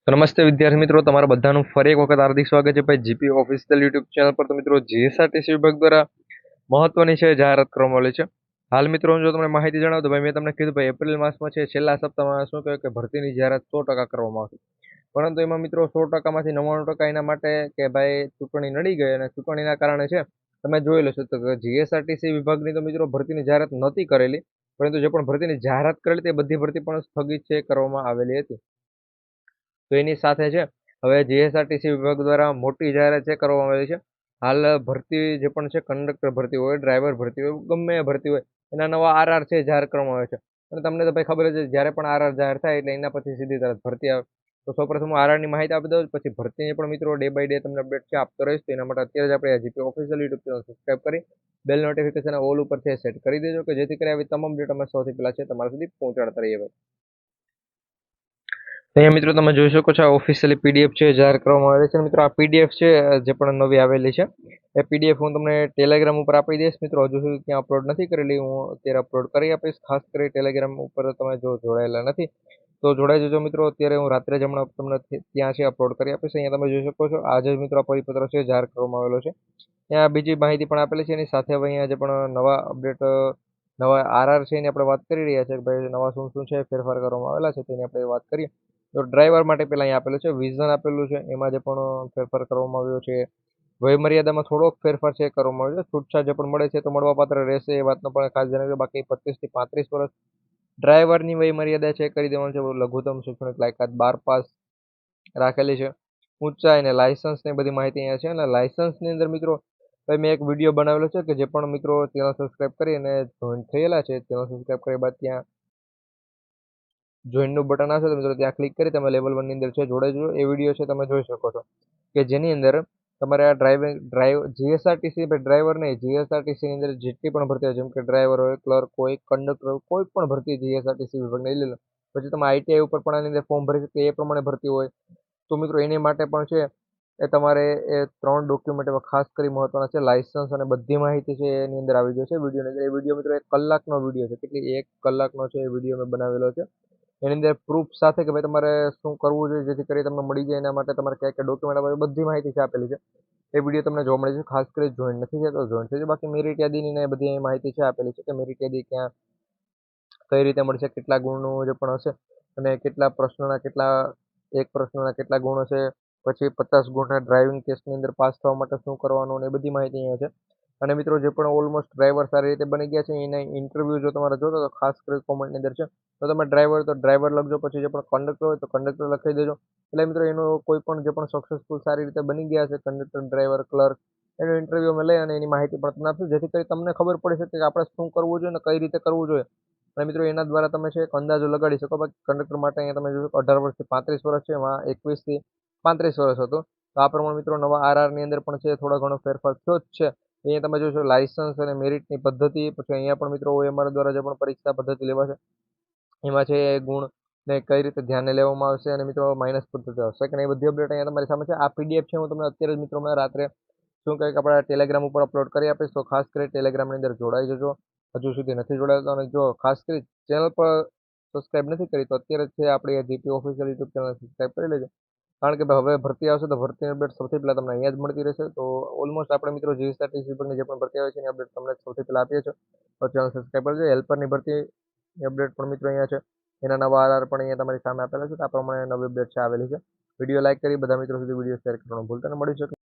તો નમસ્તે વિદ્યાર્થી મિત્રો, તમારા બધાનું ફરી એક વખત હાર્દિક સ્વાગત છે ભાઈ જીપી ઓફિશિયલ યુટ્યુબ ચેનલ પર. તો મિત્રો, જીએસઆરટીસી વિભાગ દ્વારા મહત્વની છે જાહેરાત કરવામાં આવેલી છે. હાલ મિત્રો, જો તમને માહિતી જણાવું તો ભાઈ મેં તમને કીધું ભાઈ એપ્રિલ માસમાં છે છેલ્લા સપ્તાહમાં શું કહેવાય કે ભરતીની જાહેરાત 100% કરવામાં આવશે. પરંતુ એમાં મિત્રો 100%માંથી 99% એના માટે કે ભાઈ ચૂંટણી નડી ગઈ અને ચૂંટણીના કારણે છે તમે જોઈ લેશો તો જીએસઆરટીસી વિભાગની તો મિત્રો ભરતીની જાહેરાત નહોતી કરેલી, પરંતુ જે પણ ભરતીની જાહેરાત કરેલી તે બધી ભરતી પણ સ્થગિત છે કરવામાં આવેલી હતી. તો એની સાથે છે હવે જીએસઆરટીસી વિભાગ દ્વારા મોટી જાહેરાત છે કરવામાં આવેલી છે. હાલ ભરતી જે પણ છે કંડક્ટર ભરતી હોય, ડ્રાઈવર ભરતી હોય, ગમે એ ભરતી હોય, એના નવા આરઆર છે જાહેર કરવામાં આવે છે. અને તમને તો ભાઈ ખબર જ છે જ્યારે પણ આરઆર જાહેર થાય એટલે એના પછી સીધી તરત ભરતી આવે. તો સૌપ્રથમ હું આરઆરની માહિતી આપી દઉં, પછી ભરતીની પણ મિત્રો ડે બાય ડે તમને અપડેટ છે આપતો રહીશ. તો એના માટે અત્યારે જ આપણે GP official YouTube channel subscribe કરી બેલ નોટિફિકેશન ઓલ ઉપર છે સેટ કરી દેજો કે જેથી કરી આવી તમામ ડેટ અમે સૌથી પહેલા છે તમારા સુધી પહોંચાડતા રહીએ ભાઈ. અહીંયા મિત્રો તમે જોઈ શકો છો આ ઓફિશિયલી પીડીએફ છે જાહેર કરવામાં આવેલી છે. મિત્રો આ પીડીએફ છે જે પણ નવી આવેલી છે એ પીડીએફ હું તમને ટેલિગ્રામ ઉપર આપી દઈશ. મિત્રો હજુ સુધી ત્યાં અપલોડ નથી કરેલી, હું અત્યારે અપલોડ કરી આપીશ. ખાસ કરી ટેલિગ્રામ ઉપર તમે જો જોડાયેલા નથી તો જોડાઈ જજો મિત્રો. અત્યારે હું રાત્રે જ હમણાં તમને ત્યાં છે અપલોડ કરી આપીશ. અહીંયા તમે જોઈ શકો છો આજે જ મિત્રો આ પરિપત્ર છે જાહેર કરવામાં આવેલો છે. ત્યાં બીજી માહિતી પણ આપેલી છે. એની સાથે હવે અહીંયા જે પણ નવા અપડેટ નવા આરઆર છે એની આપણે વાત કરી રહ્યા છીએ કે ભાઈ નવા શું શું છે ફેરફાર કરવામાં આવેલા છે તેની આપણે વાત કરીએ. તો ડ્રાઈવર માટે પહેલાં અહીં આપેલું છે વિઝન આપેલું છે, એમાં જે પણ ફેરફાર કરવામાં આવ્યો છે. વયમર્યાદામાં થોડોક ફેરફાર છે કરવામાં આવ્યો છે. છૂટછાટ જે પણ મળે છે તો મળવાપાત્ર રહેશે એ વાતનો પણ ખાસ ધ્યાન રાખજો. બાકી 25 થી 35 વર્ષ ડ્રાઈવરની વયમર્યાદા છે કરી દેવાનું છે. લઘુત્તમ શૈક્ષણિક લાયકાત 12 પાસ રાખેલી છે. ઊંચાઈ અને લાયસન્સની બધી માહિતી અહીંયા છે. અને લાયસન્સની અંદર મિત્રો ભાઈ મેં એક વિડીયો બનાવેલો છે કે જે પણ મિત્રો ચેનલ સબસ્ક્રાઈબ કરી અને જોઈન થયેલા છે ચેનલ સબસ્ક્રાઈબ કર્યા બાદ ત્યાં જોઈનનું બટન આવશે તો મિત્રો ત્યાં ક્લિક કરી તમે લેવલ 1 ની અંદર છે જોડાઈ જજો. એ વિડીયો છે તમે જોઈ શકો છો કે જેની અંદર તમારે આ જીએસઆરટીસી ડ્રાઈવર નહીં, જીએસઆરટીસીની અંદર જેટલી પણ ભરતી હોય જેમ કે ડ્રાઈવર હોય, ક્લર્ક હોય, કંડક્ટર હોય, કોઈ પણ ભરતી જીએસઆરટીસી વિભાગને લઈ લો. પછી તમે આઈટીઆઈ ઉપર પણ આની અંદર ફોર્મ ભરી શકે એ પ્રમાણે ભરતી હોય તો મિત્રો એની માટે પણ છે એ તમારે એ 3 ડોક્યુમેન્ટ એમાં ખાસ કરી મહત્વના છે. લાયસન્સ અને બધી માહિતી છે એની અંદર આવી જશે વિડીયોની અંદર. એ વિડીયો મિત્રો 1 કલાકનો વિડીયો છે, કેટલી 1 કલાકનો છે એ વિડીયો મેં બનાવેલો છે. એની અંદર પ્રૂફ સાથે કે ભાઈ તમારે શું કરવું જોઈએ જેથી કરી તમને મળી જાય એના માટે તમારે કયા કયા ડોક્યુમેન્ટ આપવા બધી માહિતી છે આપેલી છે. એ વિડીયો તમને જોવા મળી છે. ખાસ કરી જોઈન નથી થયા તો જોઈન થજો. બાકી મેરિટ યાદીની ને બધી માહિતી છે આપેલી છે કે મેરિટ યાદી ક્યાં કઈ રીતે મળશે, કેટલા ગુણનું જે પણ હશે અને કેટલા પ્રશ્નોના કેટલા એક પ્રશ્નના કેટલા ગુણ હશે, પછી 50 ગુણના ડ્રાઇવિંગ ટેસ્ટની અંદર પાસ થવા માટે શું કરવાનું ને એ બધી માહિતી અહીંયા છે. અને મિત્રો જે પણ ઓલમોસ્ટ ડ્રાઈવર સારી રીતે બની ગયા છે એના ઇન્ટરવ્યૂ જો તમારે જોતો તો ખાસ કરી કોમેન્ટની અંદર છે તો તમે ડ્રાઈવર તો ડ્રાઈવર લખજો, પછી જે પણ કંડક્ટર હોય તો કંડક્ટર લખી દેજો. એટલે મિત્રો એનો કોઈ પણ જે પણ સક્સેસફુલ સારી રીતે બની ગયા છે કંડક્ટર, ડ્રાઈવર, ક્લર્ક, એનું ઇન્ટરવ્યૂ અમે લઈ અને એની માહિતી પણ તમને આપશું જેથી કરી તમને ખબર પડી શકે કે આપણે શું કરવું જોઈએ અને કઈ રીતે કરવું જોઈએ. અને મિત્રો એના દ્વારા તમે છે એક અંદાજો લગાડી શકો. બાકી કંડક્ટર માટે અહીંયા તમે જોશો 18 વર્ષથી 35 વર્ષ છે, એમાં 21 થી 35 વર્ષ હતું. તો આ પ્રમાણે મિત્રો નવા આરઆરની અંદર પણ છે થોડો ઘણો ફેરફાર થયો જ છે. અહીંયા તમે જોશો લાયસન્સ અને મેરિટની પદ્ધતિ, પછી અહીંયા પણ મિત્રો ઓએમઆર દ્વારા જે પણ પરીક્ષા પદ્ધતિ લેવાશે એમાં છે ગુણ ને કઈ રીતે ધ્યાને લેવામાં આવશે અને મિત્રો માઇનસ પદ્ધતિ આવશે કે એ બધી અપડેટ અહીંયા તમારી સામે છે. આ પીડીએફ છે હું તમને અત્યારે જ મિત્રો મેં રાત્રે શું કહે કે આપણા ટેલિગ્રામ ઉપર અપલોડ કરી આપીશ. તો ખાસ કરી ટેલિગ્રામની અંદર જોડાઈ જજો. હજુ સુધી નથી જોડાયા અને જો ખાસ કરી ચેનલ પર સબસ્ક્રાઇબ નથી કરી તો અત્યારે જ છે આપણી GP official YouTube channel subscribe કરી લેજો. કારણ કે હવે ભરતી આવશે તો ભરતીની અપડેટ સૌથી પહેલાં તમને અહીંયા જ મળતી રહેશે. તો ઓલમોસ્ટ આપણે મિત્રો જીએસઆરટીસી વિભાગની જે પણ ભરતી આવે છે એની અપડેટ તમને સૌથી પહેલાં આપીએ છીએ. તો ચેનલ સબસ્ક્રાઇબ કરજો. હેલ્પરની ભરતીની અપડેટ પણ મિત્રો અહીંયા છે. એના નવા આરઆર પણ અહીંયા તમારી સામે આપેલા છે. તો આ પ્રમાણે નવી અપડેટ છે આવેલી છે. વિડીયો લાઇક કરી બધા મિત્રો સુધી વિડીયો શેર કરવાનું ભૂલતા ન. મળી શકે